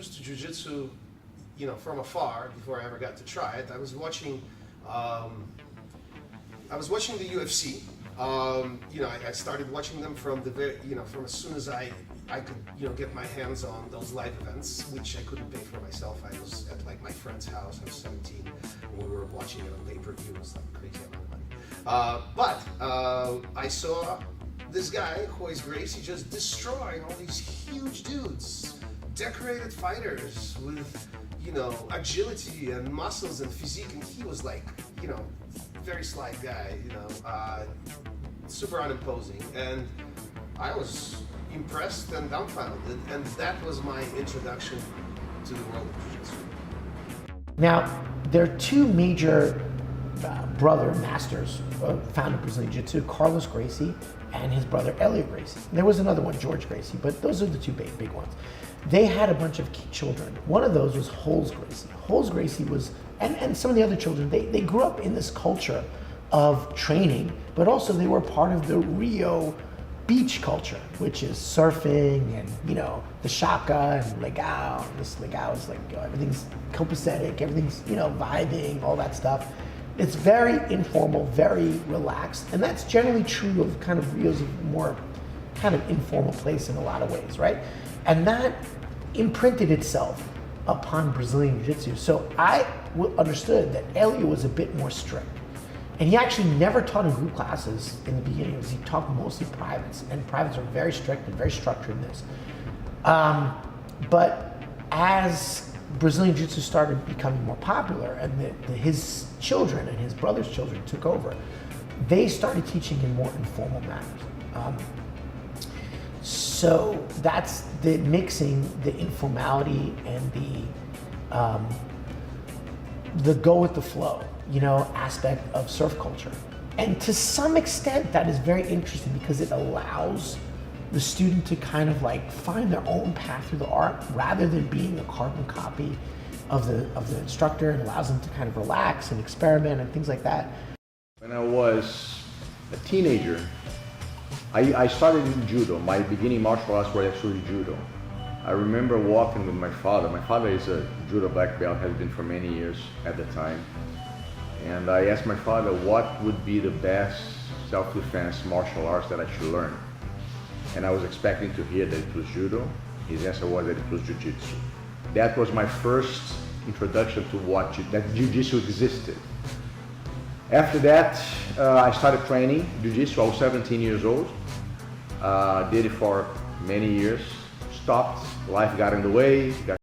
introduced to jiu-jitsu, from afar before I ever got to try it. I was watching the UFC. I started watching them from from as soon as I could, get my hands on those live events, which I couldn't pay for myself. I was at like my friend's house. I was 17, and we were watching it on pay-per-view. It was like crazy amount of money. I saw this guy, Royce Gracie, just destroying all these huge dudes, decorated fighters with, agility and muscles and physique, and he was like, very slight guy, super unimposing, and I was impressed and dumbfounded, and that was my introduction to the world of jiu-jitsu. Now, there are two major brother masters found in Brazilian Jiu-Jitsu, Carlos Gracie and his brother Elliot Gracie. There was another one, George Gracie, but those are the two big ones. They had a bunch of children. One of those was Rolls Gracie. Rolls Gracie was, and some of the other children, they grew up in this culture of training, but also they were part of the Rio beach culture, which is surfing and, the shaka and legal. This legal is like, everything's copacetic, everything's, vibing, all that stuff. It's very informal, very relaxed, and that's generally true of kind of Rio's more kind of informal place in a lot of ways, right? And that imprinted itself upon Brazilian Jiu-Jitsu. So I understood that Elliot was a bit more strict. And he actually never taught in group classes in the beginning. He taught mostly privates, and privates are very strict and very structured in this. But as Brazilian Jiu-Jitsu started becoming more popular, and his children and his brother's children took over, they started teaching in more informal manners. So that's the mixing the informality and the go with the flow, aspect of surf culture. And to some extent, that is very interesting because it allows the student to kind of like find their own path through the art rather than being a carbon copy of the instructor, and allows them to kind of relax and experiment and things like that. When I was a teenager, I started in judo. My beginning martial arts were actually judo. I remember walking with my father. My father is a judo black belt, has been for many years at the time. And I asked my father what would be the best self-defense martial arts that I should learn. And I was expecting to hear that it was judo. His answer was that it was jiu-jitsu. That was my first introduction to that jiu-jitsu existed. After that, I started training jiu-jitsu. I was 17 years old. Did it for many years. Stopped. Life got in the way.